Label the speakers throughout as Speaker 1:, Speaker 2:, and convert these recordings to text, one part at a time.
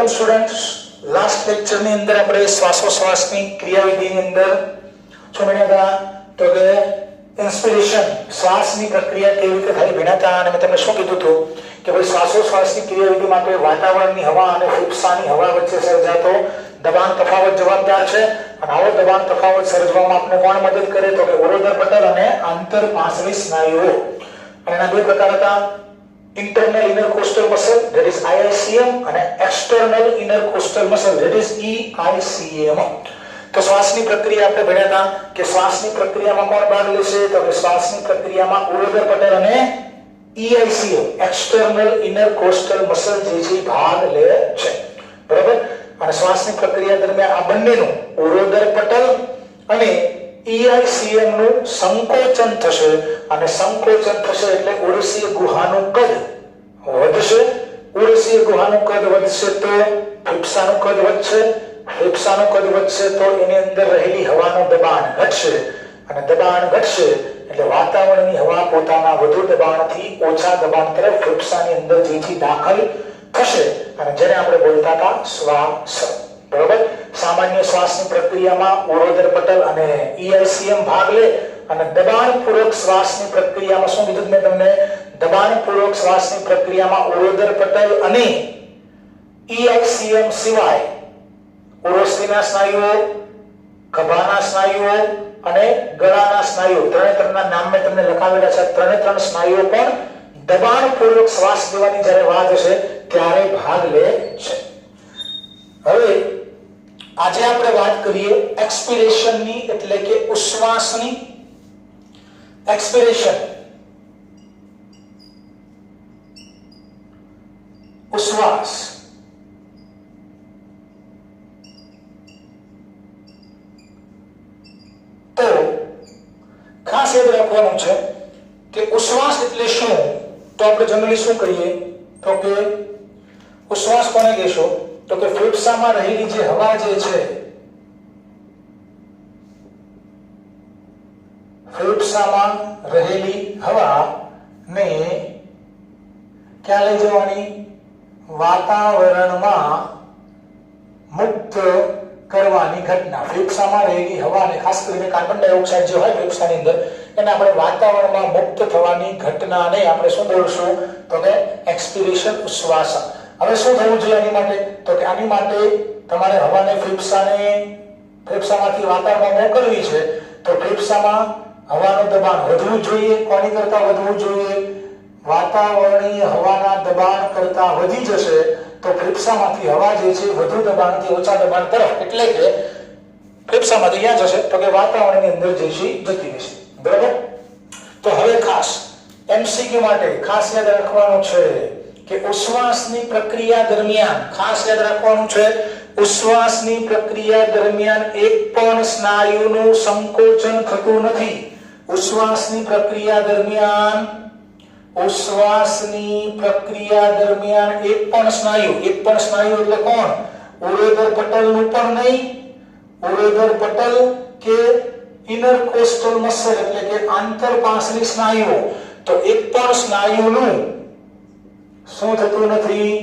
Speaker 1: Welcome students. Last lecture ની અંદર આપણે શ્વાસોશ્વાસની ક્રિયાવિધિની અંદર શું ભણ્યા હતા? તો કે ઇન્સ્પિરેશન, શ્વાસની પ્રક્રિયા કેવી રીતે થાય ભણ્યા હતા. અને મેં તમને શું કીધું હતું કે ભાઈ શ્વાસોશ્વાસની ક્રિયાવિધિ માટે વાતાવરણની હવા અને ફેફસાની હવા વચ્ચે સર્જાતો દબાણ તફાવત જવાબદાર છે. અને આવો દબાણ તફાવત સર્જવામાં આપણે કોણ મદદ કરે? તો કે ઉરોદર પટલ અને આંતરપાંસળી સ્નાયુઓ. અને એના બે પ્રકાર હતા, internal inner costal muscle, that is IICM, and external inner costal muscle, that is EICM. તો શ્વાસની પ્રક્રિયા આપણે ભણ્યા હતા કે શ્વાસની પ્રક્રિયામાં કોણ ભાગ લેશે? તો કે શ્વાસની પ્રક્રિયામાં ઉરોદર પટલ અને EICM, external inner costal muscle જે છે ભાગ લે છે. બરાબર? અને શ્વાસની પ્રક્રિયા દરમિયાન આ બંનેનું ઉરોદર પટલ અને EICM નું સંકોચન થશે. અને સંકોચન થશે એટલે ઉર્વશીય ગુહાનું કદ વધશે. ઉર્વશીય ગુહાનું કદ વધશે તો ફેફસાનું કદ વધશે. ફેફસાનું કદ વધશે તો એની અંદર રહેલી હવાનું દબાણ ઘટશે. અને દબાણ ઘટશે એટલે વાતાવરણની હવા પોતાના વધુ દબાણથી ઓછા દબાણ તરફ ફેફસાની અંદર જેથી દાખલ થશે. અને જેને આપણે બોલતા હતા શ્વાસ. બરાબર? સામાન્ય શ્વાસની પ્રક્રિયામાં ઉરોદર પટલ અને EICM ભાગ લે. અને દબાણપૂર્વક શ્વાસની પ્રક્રિયામાં શું કીધું મેં તમને? દબાણપૂર્વક શ્વાસની પ્રક્રિયામાં ઉરોદર પટલ અને EICM સિવાય ઉર્વશીના સ્નાયુઓ, ખભાના સ્નાયુઓ અને ગળાના સ્નાયુઓ, ત્રણેના નામ મેં તમને લખાવેલા છે. ત્રણ સ્નાયુઓ પણ દબાણપૂર્વક શ્વાસ લેવાની જ્યારે વાત હશે ત્યારે ભાગ લે છે. હવે આજે આપણે વાત કરીએ એક્સપિરેશનની, એટલે કે ઉશ્વાસની. એક્સપિરેશન, ઉશ્વાસ. તો ખાસ યાદ રાખવાનું છે કે ઉશ્વાસ એટલે શું? તો આપણે જનરલી શું કહીએ? તો કે ઉશ્વાસ કોને કહેશો? તો કે ફેફસામાં રહેલી જે હવા જે છે, ફેફસામાં રહેલી હવા ને ક્યાં લઈ જવાની? વાતાવરણમાં મુક્ત કરવાની ઘટના. ફેફસામાં રહેલી હવાને, ખાસ કરીને કાર્બન ડાયોક્સાઇડ જે હોય ફેફસાની અંદર, એને આપણે વાતાવરણમાં મુક્ત થવાની ઘટનાને આપણે શું બોલશું? તો કે એક્સપિરેશન, ઉશ્વાસ. હવે શું થવું જોઈએ આની માટે? તો કે આની માટે તમારે હવાને ફેફસામાંથી વાતાવરણમાં મોકલવી છે. તો ફેફસામાં હવાનું દબાણ વધવું જોઈએ. કોની કરતા વધવું જોઈએ? વાતાવરણીય હવાના દબાણ કરતા વધી જશે તો ફેફસામાંથી હવા જે છે વધુ દબાણથી ઓછા દબાણ તરફ, એટલે કે ફેફસામાંથી ક્યાં જશે? તો કે વાતાવરણની અંદર જે છે જતી રહેશે. બરાબર? તો હવે ખાસ MCQ માટે ખાસ યાદ રાખવાનું છે કે ઉશ્વાસની પ્રક્રિયા દરમિયાન, ખાસ યાદ રાખવાનું છે, ઉશ્વાસની પ્રક્રિયા દરમિયાન એક પણ સ્નાયુનું સંકોચન થતું નથી. ઉશ્વાસની પ્રક્રિયા દરમિયાન એક પણ સ્નાયુ એટલે કોણ? ઉરોદર પટલનું પણ નહીં, ઉરોદર પટલ કે ઇનર કોસ્ટલ મસલ એટલે કે આંતરપાંસળી સ્નાયુઓ, તો એક પણ સ્નાયુનું શું થતું નથી?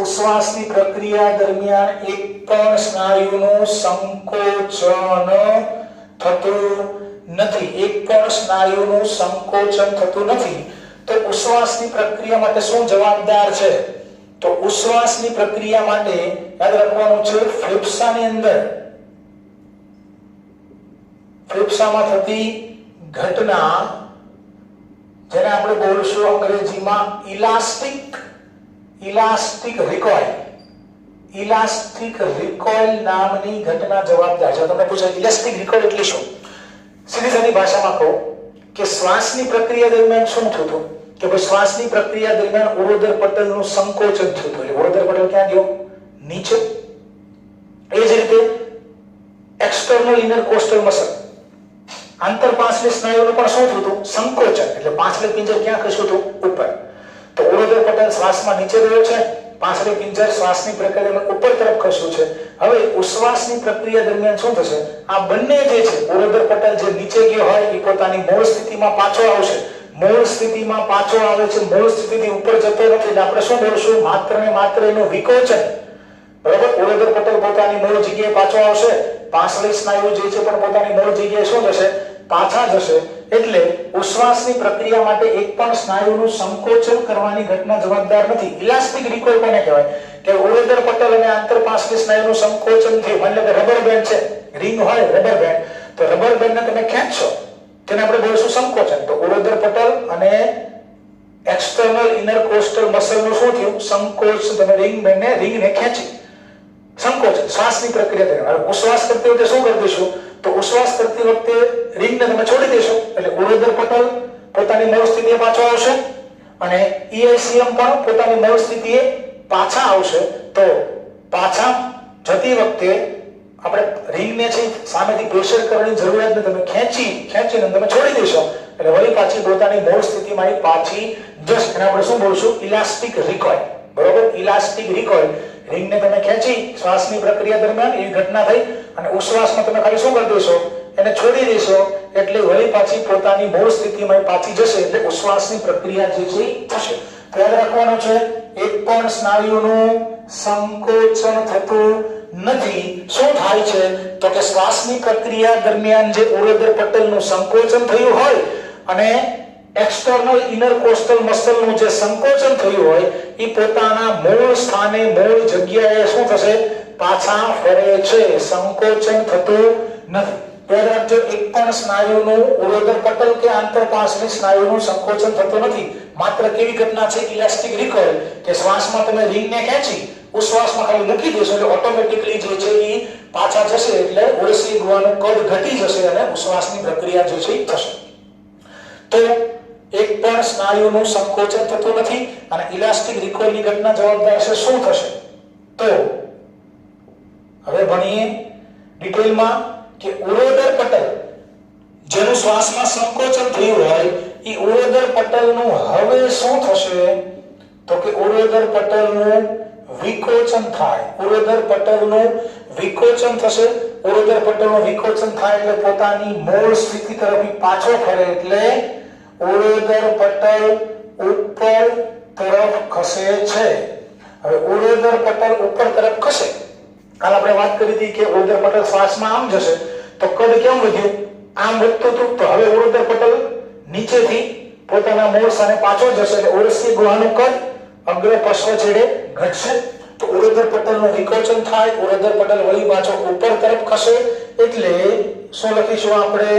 Speaker 1: ઉશ્વાસની પ્રક્રિયા દરમિયાન એક પણ સ્નાયુનું સંકોચન થતું નથી. એક પણ સ્નાયુનું સંકોચન થતું નથી. તો ઉશ્વાસની પ્રક્રિયા માટે શું જવાબદાર છે? તો ઉશ્વાસની પ્રક્રિયા માટે યાદ રાખવાનું છે, ફેફસાની અંદર ફેફસામાં થતી ઘટના જેને આપણે બોલશું અંગ્રેજીમાં ઇલાસ્ટિક રિકોઇલ નામની ઘટના જવાબદાર છે. તમને પૂછાય ઇલાસ્ટિક રિકોઇલ એટલે શું? સીધી સાદી ભાષામાં કહું કે શ્વાસની પ્રક્રિયા દરમિયાન શું થતું? કે ભાઈ શ્વાસની પ્રક્રિયા દરમિયાન ઉરોદર પટલનું સંકોચન થતું. એટલે ઉરોદર પટલ ક્યાં ગયો? નીચે. એ જ રીતે એક્સટર્નલ ઇનર કોસ્ટલ મસલ, આંતરપાંસળી સ્નાયુઓનું પણ શું થતું? સંકોચન. એટલે પાછળ પિંજર ક્યાં ખસ્યું હતું? ઉપર. તો ઉરોદર પટલ શ્વાસમાં નીચે રહ્યો છે, પાછળ પિંજર શ્વાસની પ્રક્રિયામાં ઉપર તરફ ખસ્યું છે. હવે ઉશ્વાસની પ્રક્રિયા દરમિયાન શું થશે? આ બંને જે છે, ઉરોદર પટલ જે નીચે ગયો હોય એ પોતાની મૂળ સ્થિતિમાં પાછો આવશે. મૂળ સ્થિતિમાં પાછો આવે છે, મૂળ સ્થિતિથી ઉપર જતો નથી. એટલે આપણે શું બોલશું? માત્ર ને માત્ર એનું વિકોચન બરાબર. ઉરોદર પટલ પોતાની મૂળ જગ્યાએ પાછો આવશે, પાછલી સ્નાયુ જે છે પણ પોતાની મૂળ જગ્યાએ શું જશે? પાછા જશે. એટલે ઉશ્વાસની પ્રક્રિયા માટે એક પણ સ્નાયુનું સંકોચન કરવાની ઘટના જવાબદાર નથી. ઇલાસ્ટિક રિકોઇલ કોને કહેવાય? કે ઉરોદર પટલ અને આંતરપાસલી સ્નાયુનું સંકોચન થી, એટલે કે રબર બેન્ડ છે, રિંગ હોય રબર બેન્ડ, તો રબર બેન્ડને તમે ખેંચશો, તેને આપણે બોલશું સંકોચન. તો ઉરોદર પટલ અને એક્સટર્નલ ઇનર કોસ્ટલ મસલ નું શું થયું? સંકોચ. તમે રિંગને ખેંચી, સંકોચન. શ્વાસની પ્રક્રિયા દરમિયાન ઉશ્વાસ કરતી વખતે શું કરી દેશો? તો ઉશ્વાસ કરતી વખતે રિંગને તમે છોડી દેશો, એટલે ઉરોદર પટલ પોતાની મૂળ સ્થિતિએ પાછો આવશે અને EICM પણ પોતાની મૂળ સ્થિતિએ પાછા આવશે. તો પાછા જતી વખતે આપણે રિંગને છે સામેથી પ્રેશર કરવાની જરૂરિયાત નથી, તમે ખેંચીને તમે છોડી દેશો એટલે વળી પાછી પોતાની મૂળ સ્થિતિમાં પાછી જશે. એને આપણે શું બોલશું? ઇલાસ્ટિક રિકોઇલ. બરોબર. ઇલાસ્ટિક રિકોઇલ. રિંગને તમે ખેંચી શ્વાસની પ્રક્રિયા દરમિયાન એવી ઘટના થઈ અને ઉશ્વાસમાં તમે ખાલી શું કરી દેશો? એને છોડી દેશો એટલે વળી પાછી પોતાની મૂળ સ્થિતિમાં પાછી જશે, એટલે ઉશ્વાસની પ્રક્રિયા જે છે થશે. યાદ રાખવાનું છે, એક પણ સ્નાયુનું સંકોચન થતું નથી. શું થાય છે? તો કે શ્વાસની પ્રક્રિયા દરમિયાન જે ઉરોદર પટલનું સંકોચન થયું હોય અને એક્સટર્નલ ઇનર કોસ્ટલ મસલનું જે સંકોચન થયું હોય એ પોતાના મૂળ સ્થાને, મૂળ જગ્યાએ શું થશે? પાછા ફરે છે. સંકોચન થતું નથી. યાદ રાખજો, એક પણ સ્નાયુનું ઉરોદર પટલ કે આંતરપાસની સ્નાયુનું સંકોચન થતું નથી. માત્ર કેવી ઘટના છે? ઇલાસ્ટિક રિકોઇલ, કે શ્વાસમાં તમે રિંગને ખેંચી ઉશ્વાસમાં ખાલી મૂકી દેશો એટલે ઓટોમેટિકલી જે છે એ પાછા જશે, એટલે ઉર્વશી ગુહાનું કદ ઘટી જશે અને ઉશ્વાસની પ્રક્રિયા જે છે એ થશે. તો એક પણ સ્નાયુનું સંકોચન થતું નથી અને ઇલાસ્ટિક રિકોઇલની ઘટના જવાબદાર છે. શું થશે? તો હવે ભણીએ ડિટેલમાં કે ઉરોદર પટલ જેનું શ્વાસમાં સંકોચન થયું હોય એ ઉરોદર પટલનું હવે શું થશે? તો કે ઉરોદર પટલનું વિકોચન થાય. ઉરોદર પટલનું વિકોચન થશે. ઉરોદર પટલનું વિકોચન થાય એટલે પોતાની મૂળ સ્થિતિ તરફ પાછો ફરે, એટલે ઉરોદર પટલ ઉપર તરફ ખસે છે. હવે ઉરોદર પટલ ઉપર તરફ ખસે, કાલ આપણે વાત કરી હતી કે ઉરોદર પટલ શ્વાસમાં આમ જશે તો કદ કેમ વધ્યું? આમ વધતું હતું. તો હવે ઉરોદર પટલ નીચેથી પોતાના મૂળ સ્થાને પાછો જશે એટલે ઉર્વશી ગુહાનું કદ અગ્ર પશ્વ છેડે ઘટશે. તો ઉરોદર પટલનું વિકોચન થાય, ઉરોદર પટલ વળી પાછો ઉપર તરફ ખસે એટલે શું લખીશું આપણે?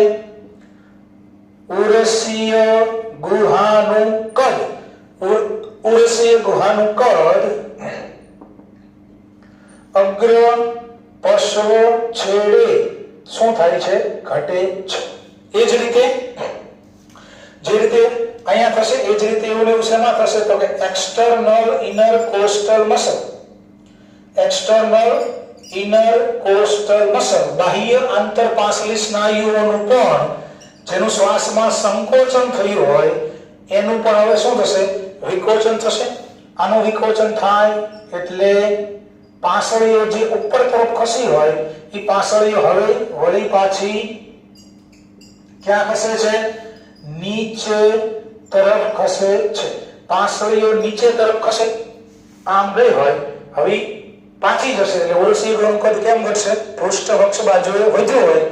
Speaker 1: ઉર્વશીય ગુહાનું કદ. ઉર્વશીય ગુહાનું કદ અગ્ર પશ્વ છેડે શું થાય છે? ઘટે છે. એ જ રીતે જે રીતે અહીંયા થશે એ જ રીતે એવું શેમાં થશે? તો કે external inner coastal muscle. External inner coastal muscle બાહ્ય આંતરપાસલી સ્નાયુઓનું પણ જેનું શ્વાસમાં સંકોચન થયું હોય એનું પણ હવે શું થશે? વિકોચન થશે. આનું વિકોચન થાય એટલે પાસળીઓ જે ઉપર તરફ ખસી હોય એ પાસળીઓ હવે વળી પાછી ક્યાં ખસે છે? નીચે તરફ ખસે છે. પાસળીઓ નીચે તરફ ખસે, આમ ગઈ હોય હવે પાછી જશે એટલે ઉર્વશી ગુહાનું કદ કેમ ઘટશે? પૃષ્ઠવક્ષ બાજુએ વધ્યું હોય.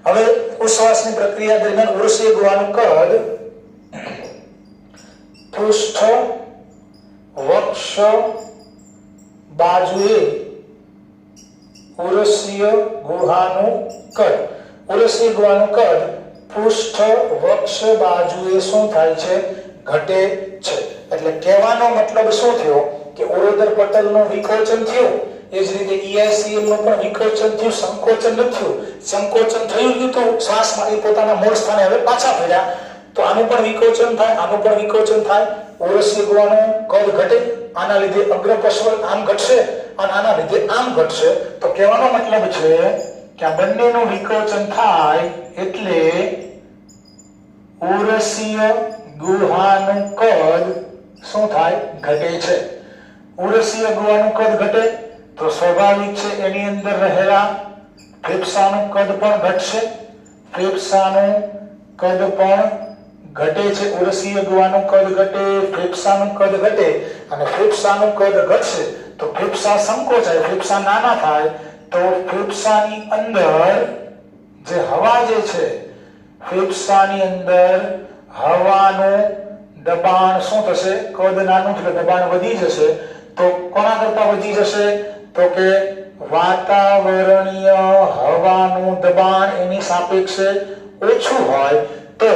Speaker 1: હવે ઉશ્વાસની પ્રક્રિયા દરમિયાન ઉર્વશી ગુહાનું કદ પૃષ્ઠવક્ષ બાજુએ ઉર્વશીય ગુહાનું કદ પૃષ્ઠવક્ષ બાજુએ શું થાય છે? ઘટે છે. એટલે કહેવાનો મતલબ શું થયો? કે ઉરોદર પટલનું વિકોચન થયું, એ જ રીતે EICM નું પણ વિકોચન થયું, સંકોચન ન થયું. સંકોચન થયું તો શ્વાસમાં એ પોતાના મૂળ સ્થાને હવે પાછા ફર્યા, તો આનું પણ વિકોચન થાય, આનું પણ વિકોચન થાય. ઉર્વશી ગુહાનું કદ ઘટે, આના લીધે અગ્ર પશ્વ આમ ઘટશે અને આના લીધે આમ ઘટશે. તો કહેવાનો મતલબ છે કે આ બંનેનું વિકોચન થાય એટલે ઉર્વશીય ગુહાનું કદ શું થાય? ઘટે છે. ઉર્વશીય ગુહાનું કદ ઘટે તો સ્વાભાવિક છે એની અંદર રહેલા ફેફસાનું કદ પણ ઘટશે. ફેફસાનું કદ પણ ઘટે છે, ઉરસીય ગુહાનું કદ ઘટે, ફેફસાનું કદ ઘટે, અને ફેફસાનું કદ ઘટશે તો ફેફસા સંકોચાય, ફેફસા નાના થાય તો ફેફસાની અંદર જે હવા જે છે, ફેફસાની અંદર હવાનું દબાણ શું થશે? કદ નાનું એટલે દબાણ વધી જશે. તો કોના કરતા વધી જશે? તો કે વાતાવરણીય હવાનું દબાણ એની સાપેક્ષે ઓછું હોય તો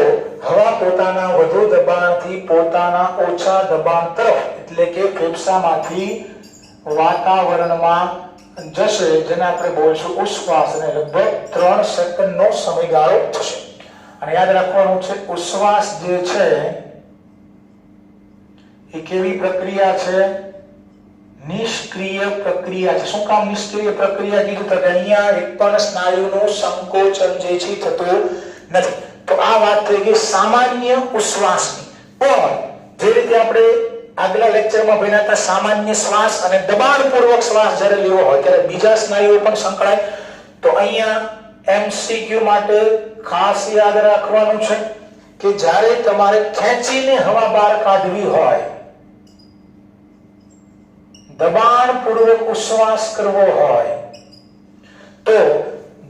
Speaker 1: હવા પોતાના વધુ દબાણથી પોતાના ઓછા દબાણ તરફ એટલે કે ફેફસામાંથી વાતાવરણમાં જશે, જેને આપણે બોલશું ઉશ્વાસ, અને લગભગ 3 સેકન્ડનો સમયગાળો થશે. અને યાદ રાખવાનું છે ઉશ્વાસ જે છે એ કેવી પ્રક્રિયા છે? નિષ્ક્રિય પ્રક્રિયા છે. શું કામ નિષ્ક્રિય પ્રક્રિયા કીધું? તો અહીંયા એક પણ સ્નાયુનું સંકોચન જે છે થતું નથી. તો આ વાત થઈ ગઈ સામાન્ય ઉશ્વાસની. પણ જે રીતે આપણે આગલા લેક્ચરમાં ભણ્યા હતા સામાન્ય શ્વાસ અને દબાણપૂર્વક શ્વાસ જ્યારે લેવો હોય ત્યારે બીજા સ્નાયુઓ પણ સંકળાય. તો અહીંયા એમસીક્યુ માટે ખાસ યાદ રાખવાનું છે કે જ્યારે તમારે ખેંચીને હવા બહાર કાઢવી હોય, દબાણપૂર્વક ઉશ્વાસ કરવો હોય તો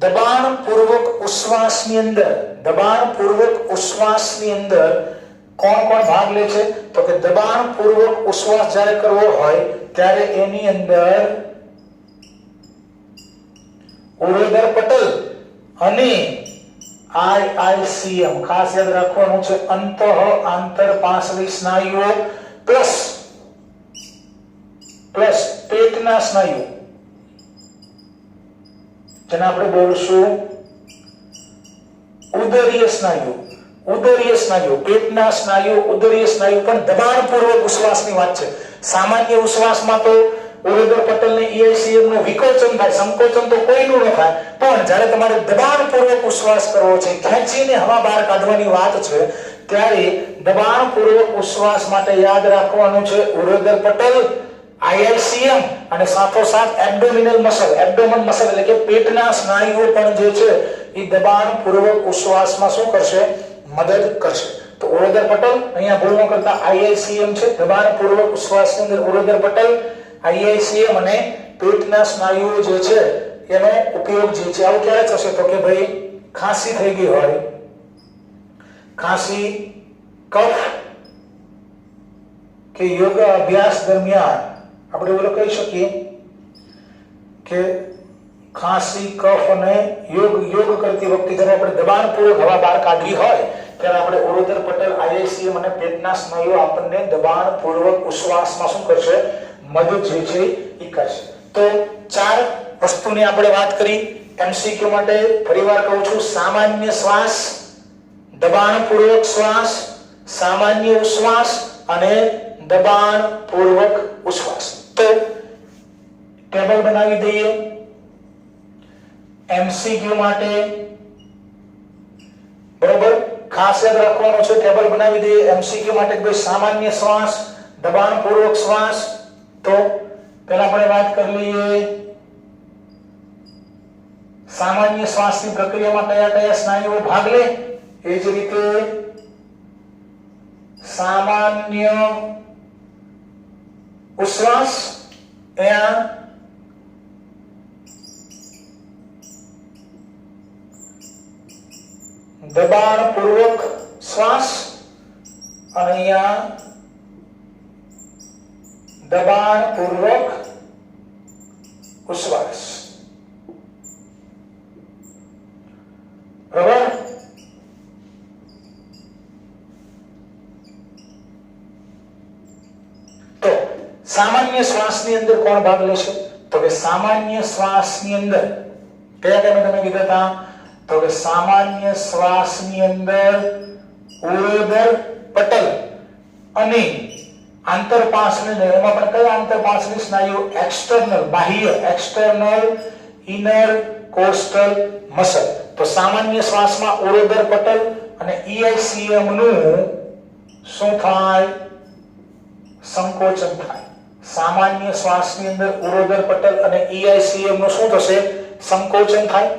Speaker 1: દબાણપૂર્વક ઉશ્વાસની અંદર કોણ ભાગ લે છે? તો કે દબાણપૂર્વક ઉશ્વાસ જ્યારે કરવો હોય ત્યારે એની અંદર ઉરોદર પટલ અને આઈઆઈસીએમ ખાસ યાદ રાખવાનું છે. અંતઃ આંતરપાંસળી સ્નાયુઓ પ્લસ પેટના સ્નાયુ, જેને આપણે બોલશું ઉદરીય સ્નાયુ. પેટના સ્નાયુ, ઉદરીય સ્નાયુ પણ દબાણપૂર્વક ઉશ્વાસની વાત છે. સામાન્ય ઉશ્વાસમાં તો ઉરોદર પટલ ને ઈઆઈસીએમ નું વિકોચન થાય, સંકોચન તો કોઈનું ન થાય. પણ જ્યારે તમારે દબાણપૂર્વક ઉશ્વાસ કરવો છે, ખેંચીને હવા બહાર કાઢવાની વાત છે, ત્યારે દબાણપૂર્વક ઉશ્વાસ માટે યાદ રાખવાનું છે ઉરોદર પટલ, આઈઆઈસીએમ અને સાથોસાથ એબ્ડોમિનલ મસલ. એબ્ડોમન મસલ એટલે કે પેટના સ્નાયુઓ પણ જે છે એ દબાણપૂર્વક ઉશ્વાસમાં શું કરશે? મદદ કરશે. તો ઉરોદર પટલ અહીંયા ભૂલ ન કરતા આઈઆઈસીએમ છે. દબાણપૂર્વક ઉશ્વાસની અંદર ઉરોદર પટલ, આઈઆઈસીએમ અને પેટના સ્નાયુઓ જે છે એનો ઉપયોગ જે છે. આવું ક્યારે થશે? તો કે ભાઈ ખાંસી થઈ ગઈ હોય, ખાંસી, કફ કે યોગ અભ્યાસ દરમિયાન આપણે એવું કહી શકીએ કે ખાંસી, કફ અને યોગ કરતી વખતે જ્યારે આપણે દબાણપૂર્વક હવા બહાર કાઢવી હોય ત્યારે આપણે ઉરોદર પટલ, આઈઆઈસીએમ અને પેટના સ્નાયુઓ આપણને દબાણપૂર્વક ઉશ્વાસમાં શું કરશે? મદદ જે છે એ કરશે. તો 4 વસ્તુની આપણે વાત કરી. એમસીક્યુ માટે ફરીવાર કહું છું, સામાન્ય શ્વાસ, દબાણપૂર્વક શ્વાસ, સામાન્ય ઉશ્વાસ અને દબાણપૂર્વક ઉશ્વાસ. તો ટેબલ બનાવી દઈએ. એમસીક્યુ માટે બરોબર ખાસ યાદ રાખવાનું છે, ટેબલ બનાવી દઈએ. એમસીક્યુ માટે ભાઈ સામાન્ય શ્વાસ, દબાણપૂર્વક શ્વાસ. તો પહેલા આપણે વાત કરી લઈએ સામાન્ય શ્વાસની પ્રક્રિયામાં કયા સ્નાયુઓ ભાગ લે. એ જ રીતે સામાન્ય ઉશ્વાસ, અહીંયા દબાણપૂર્વક શ્વાસ અને અહીંયા દબાણપૂર્વક ઉશ્વાસ. બરાબર? તો સામાન્ય શ્વાસની અંદર કોણ ભાગ લેશે? તો કે સામાન્ય શ્વાસની અંદર કયા તમે કીધા હતા? તો કે સામાન્ય શ્વાસની અંદર ઉરોદર પટલ અને આંતરપાંસળી, એમાં પણ કયા આંતરપાંસળી સ્નાયુ? એક્સટર્નલ, બાહ્ય, એક્સટર્નલ ઇનર કોસ્ટલ મસલ. તો સામાન્ય શ્વાસમાં ઉરોદર પટલ અને ઈઆઈસીએમ નું શું થાય? સંકોચન થાય. સામાન્ય શ્વાસની અંદર ઉરોદર પટલ અને ઈઆઈસીએમ નું શું થશે? સંકોચન થાય.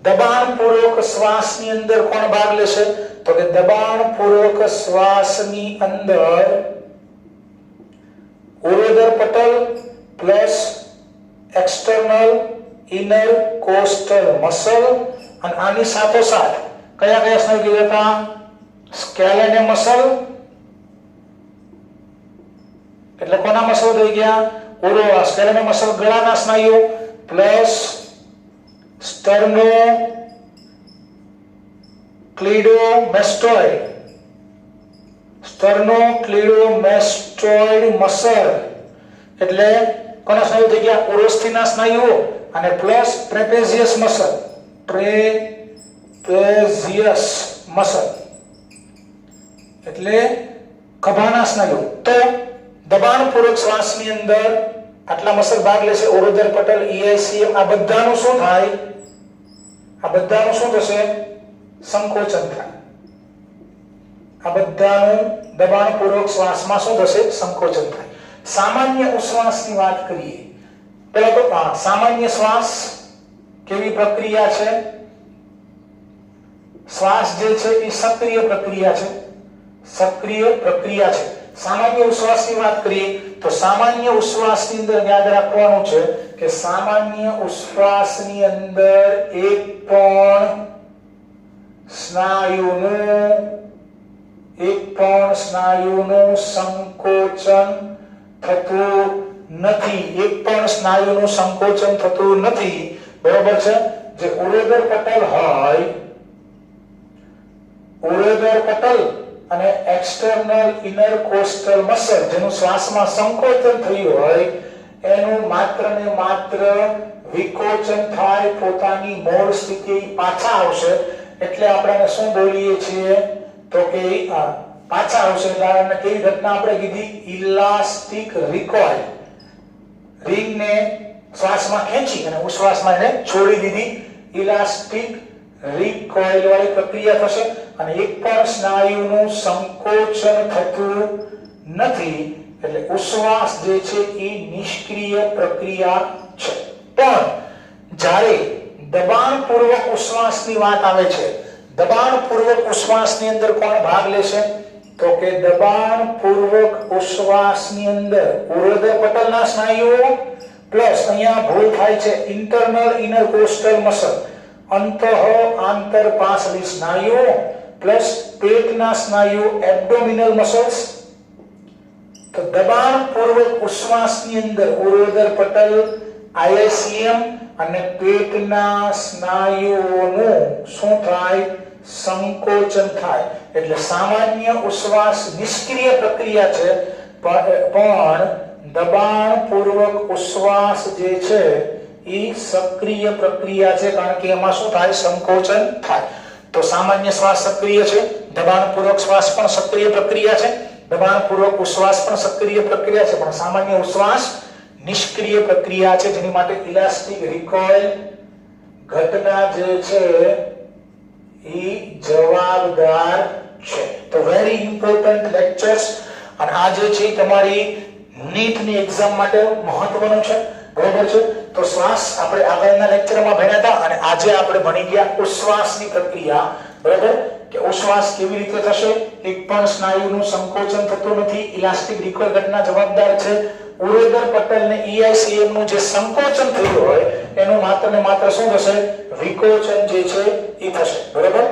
Speaker 1: દબાણપૂર્વક શ્વાસની અંદર કોણ ભાગ લેશે? તો કે દબાણપૂર્વક શ્વાસની અંદર ઉરોદર પટલ plus external inner coastal muscle અને આની સાથોસાથ કયા કયા સ્નાયુ કીધા હતા? સ્કેલેને મસલ, એટલે કોના મસલ થઈ ગયા? ઉરો સ્કેલેને મસલ ગળાના સ્નાયુ પ્લસ સ્ટર્નો ક્લિડોમેસ્ટોઇડ, સ્ટર્નોક્લિડોમેસ્ટોઇડ મસલ એટલે કોના સ્નાયુ થઈ ગયા? ઉરોસ્થિના સ્નાયુઓ અને પ્લસ ટ્રેપેઝિયસ મસલ, ટ્રેપેઝિયસ મસલ એટલે ખભાના સ્નાયુ. તો દબાણપૂર્વક શ્વાસની અંદર આટલા મસલ ભાગ લેશે, ઉરોદર પટલ, EICM, આ બધાનું શું થાય? આ બધાનું શું થશે? સંકોચન થાય. આ બધાનું દબાણપૂર્વક શ્વાસમાં શું થશે? સંકોચન થાય. સામાન્ય ઉશ્વાસની વાત કરીએ. પહેલા તો સામાન્ય શ્વાસ કેવી પ્રક્રિયા છે? શ્વાસ જે છે એ સક્રિય પ્રક્રિયા છે. સક્રિય પ્રક્રિયા છે. સામાન્ય ઉશ્વાસની વાત કરીએ તો સામાન્ય ઉશ્વાસની અંદર યાદ રાખવાનું છે કે સામાન્ય ઉશ્વાસની અંદર એક પણ સ્નાયુનું સંકોચન થતું નથી. એક પણ સ્નાયુનું સંકોચન થતું નથી. બરોબર છે? જે ઉરોદર પટલ હોય, ઉરોદર પટલ અને એક્સટર્નલ ઇનર કોસ્ટલ મસલ જેનું શ્વાસમાં સંકોચન થયું હોય એનું માત્ર ને માત્ર વિકોચન થાય, પોતાની મૂળ સ્થિતિ પાછા આવશે. એટલે આપણે શું બોલીએ છીએ? તો કે પાછા આવશે એટલે આપણે કેવી ઘટના આપણે કીધી? ઇલાસ્ટિક રિકોઇલ. રિંગને શ્વાસમાં ખેંચી અને ઉશ્વાસમાં એને છોડી દીધી. ઇલાસ્ટિક રિકોઇલ વાળી પ્રક્રિયા થશે અને એક પણ સ્નાયુનું સંકોચન થતું નથી. એટલે ઉશ્વાસ જે છે એ નિષ્ક્રિય પ્રક્રિયા છે. પણ જ્યારે દબાણપૂર્વક ઉશ્વાસની વાત આવે છે, દબાણપૂર્વક ઉશ્વાસની અંદર કોણ ભાગ લેશે? તો કે દબાણપૂર્વક ઉશ્વાસની અંદર ઉરોદર પટલના સ્નાયુઓ પ્લસ અહીંયા ભૂલ થાય છે ઇન્ટરનલ ઇનર કોસ્ટલ મસલ, અંતઃ આંતરપાસલી સ્નાયુઓ પ્લસ પેટના સ્નાયુ એબ્ડોમિનલ મસલ્સ. તો દબાણપૂર્વક ઉશ્વાસની અંદર ઉરોદર પટલ, IICM અને પેટના સ્નાયુઓનું શું થાય? સંકોચન થાય. એટલે સામાન્ય ઉશ્વાસ નિષ્ક્રિય પ્રક્રિયા છે, પણ દબાણપૂર્વક ઉશ્વાસ જે છે એ સક્રિય પ્રક્રિયા છે, કારણ કે એમાં શું થાય? સંકોચન થાય. તો સામાન્ય શ્વાસ સક્રિય છે, દબાણપૂર્વક શ્વાસ પણ સક્રિય પ્રક્રિયા છે, દબાણપૂર્વક ઉશ્વાસ પણ સક્રિય પ્રક્રિયા છે, પણ સામાન્ય ઉશ્વાસ નિષ્ક્રિય પ્રક્રિયા છે, જેની માટે ઇલાસ્ટિક રિકોઇલ ઘટના જે છે એ જવાબદાર છે. તો વેરી ઇમ્પોર્ટન્ટ લેક્ચર્સ, અને આ જે છે તમારી નીટની એક્ઝામ માટે મહત્વનું છે. બરોબર છે? તો શ્વાસ આપણે આગળના લેક્ચરમાં ભણ્યા હતા અને આજે આપણે ભણી ગયા ઉશ્વાસની પ્રક્રિયા. બરાબર? કે ઉશ્વાસ કેવી રીતે થશે? એક પણ સ્નાયુનું સંકોચન થતું નથી, ઇલાસ્ટિક રિકોઇલ ઘટના જવાબદાર છે. ઉરોદર પટલ ને EICM નું જે સંકોચન થયું હોય એનું માત્ર ને માત્ર શું થશે? વિકોચન જે છે એ થશે. બરાબર?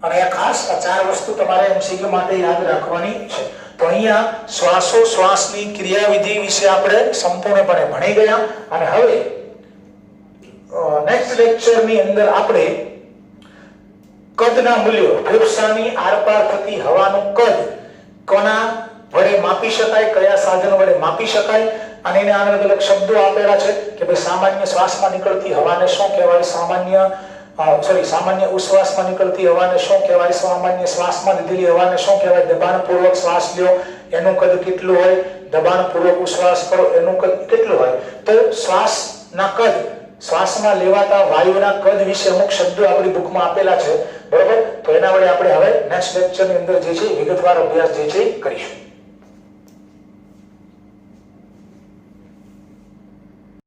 Speaker 1: અને આ ખાસ આ ચાર વસ્તુ તમારે MCQ માટે યાદ રાખવાની છે. તો અહીંયા શ્વાસોશ્વાસની ક્રિયાવિધિ વિશે આપણે સંપૂર્ણપણે ભણી ગયા અને હવે નેક્સ્ટ લેક્ચરની અંદર આપણે કદના મૂલ્યો, ફેફસાની આરપાર થતી હવાનું કદ કોના વડે માપી શકાય, કયા સાધન વડે માપી શકાય, અને એને અલગ અલગ શબ્દો આપેલા છે કે ભાઈ સામાન્ય શ્વાસમાં નીકળતી હવાને શું કહેવાય, સામાન્ય ઉશ્વાસમાં નીકળતી હવાને શું કહેવાય, સામાન્ય શ્વાસમાં લીધેલી હવાને શું કહેવાય, દબાણપૂર્વક શ્વાસ લ્યો એનું કદ કેટલું હોય, દબાણપૂર્વક ઉશ્વાસ કરો એનું કદ કેટલું હોય. તો શ્વાસના કદ, શ્વાસમાં લેવાતા વાયુના કદ વિશે અમુક શબ્દો આપણી બુકમાં આપેલા છે. બરોબર? તો એના વડે આપણે હવે નેક્સ્ટ લેક્ચરની અંદર જે છે વિગતવાર અભ્યાસ જે છે કરીશું.